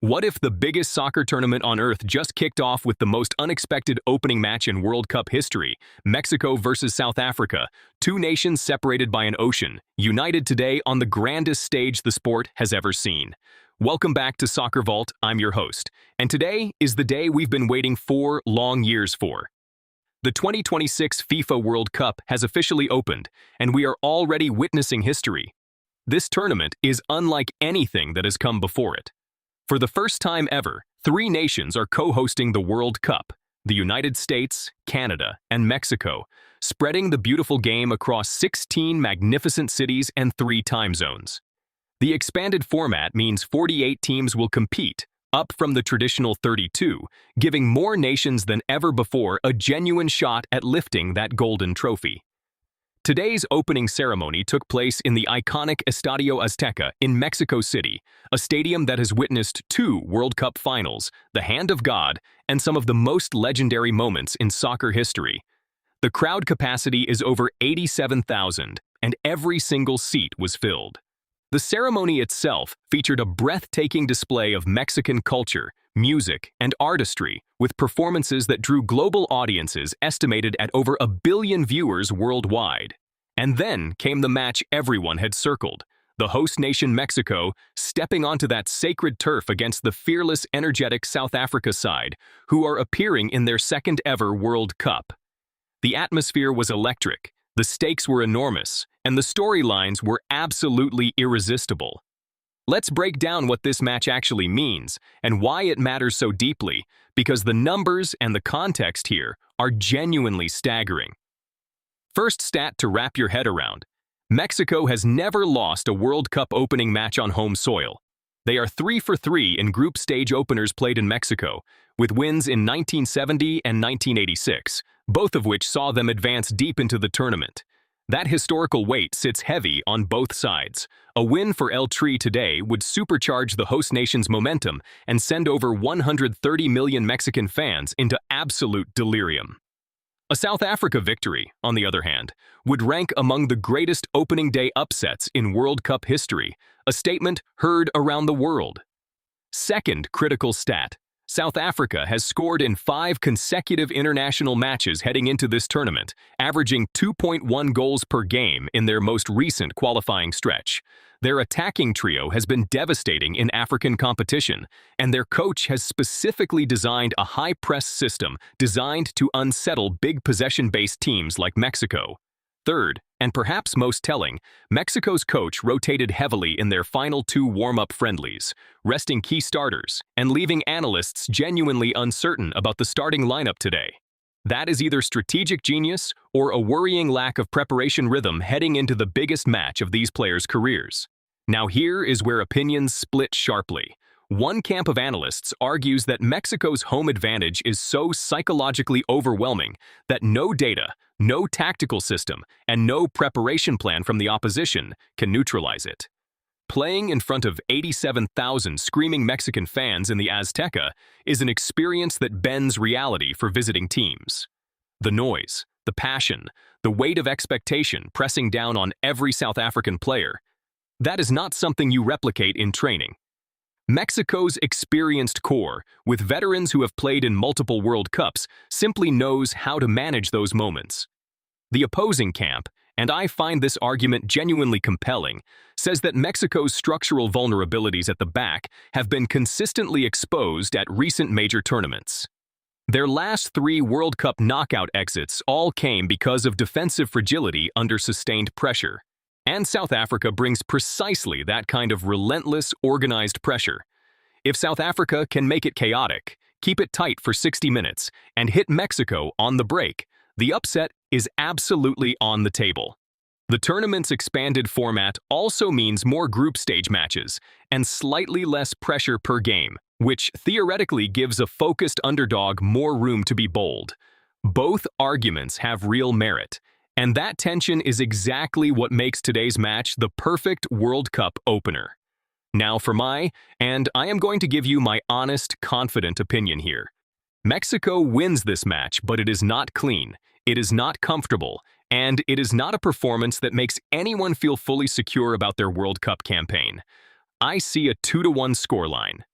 What if the biggest soccer tournament on earth just kicked off with the most unexpected opening match in World Cup history? Mexico versus South Africa, two nations separated by an ocean, united today on the grandest stage the sport has ever seen. Welcome back to SoccerVault, I'm your host, and today is the day we've been waiting 4 long years for. The 2026 FIFA World Cup has officially opened, and we are already witnessing history. This tournament is unlike anything that has come before it. For the first time ever, 3 nations are co-hosting the World Cup: the United States, Canada, and Mexico, spreading the beautiful game across 16 magnificent cities and 3 time zones. The expanded format means 48 teams will compete, up from the traditional 32, giving more nations than ever before a genuine shot at lifting that golden trophy. Today's opening ceremony took place in the iconic Estadio Azteca in Mexico City, a stadium that has witnessed 2 World Cup finals, the hand of God, and some of the most legendary moments in soccer history. The crowd capacity is over 87,000, and every single seat was filled. The ceremony itself featured a breathtaking display of Mexican culture, music, and artistry, with performances that drew global audiences estimated at over 1 billion viewers worldwide. And then came the match everyone had circled: the host nation Mexico stepping onto that sacred turf against the fearless, energetic South Africa side, who are appearing in their second ever World Cup. The atmosphere was electric, the stakes were enormous, and the storylines were absolutely irresistible. Let's break down what this match actually means and why it matters so deeply, because the numbers and the context here are genuinely staggering. First stat to wrap your head around: Mexico has never lost a World Cup opening match on home soil. They are 3 for 3 in group stage openers played in Mexico, with wins in 1970 and 1986, both of which saw them advance deep into the tournament. That historical weight sits heavy on both sides. A win for El Tri today would supercharge the host nation's momentum and send over 130 million Mexican fans into absolute delirium. A South Africa victory, on the other hand, would rank among the greatest opening day upsets in World Cup history, a statement heard around the world. Second critical stat: South Africa has scored in 5 consecutive international matches heading into this tournament, averaging 2.1 goals per game in their most recent qualifying stretch. Their attacking trio has been devastating in African competition, and their coach has specifically designed a high-press system designed to unsettle big possession-based teams like Mexico. Third, and perhaps most telling, Mexico's coach rotated heavily in their final 2 warm-up friendlies, resting key starters and leaving analysts genuinely uncertain about the starting lineup today. That is either strategic genius or a worrying lack of preparation rhythm heading into the biggest match of these players' careers. Now here is where opinions split sharply. One camp of analysts argues that Mexico's home advantage is so psychologically overwhelming that no data, no tactical system, and no preparation plan from the opposition can neutralize it. Playing in front of 87,000 screaming Mexican fans in the Azteca is an experience that bends reality for visiting teams. The noise, the passion, the weight of expectation pressing down on every South African player, that is not something you replicate in training. Mexico's experienced core, with veterans who have played in multiple World Cups, simply knows how to manage those moments. The opposing camp, and I find this argument genuinely compelling, says that Mexico's structural vulnerabilities at the back have been consistently exposed at recent major tournaments. Their last 3 World Cup knockout exits all came because of defensive fragility under sustained pressure. And South Africa brings precisely that kind of relentless, organized pressure. If South Africa can make it chaotic, keep it tight for 60 minutes, and hit Mexico on the break, the upset is absolutely on the table. The tournament's expanded format also means more group stage matches and slightly less pressure per game, which theoretically gives a focused underdog more room to be bold. Both arguments have real merit, and that tension is exactly what makes today's match the perfect World Cup opener. Now for and I am going to give you my honest, confident opinion here. Mexico wins this match, but it is not clean, it is not comfortable, and it is not a performance that makes anyone feel fully secure about their World Cup campaign. I see a 2-1 scoreline.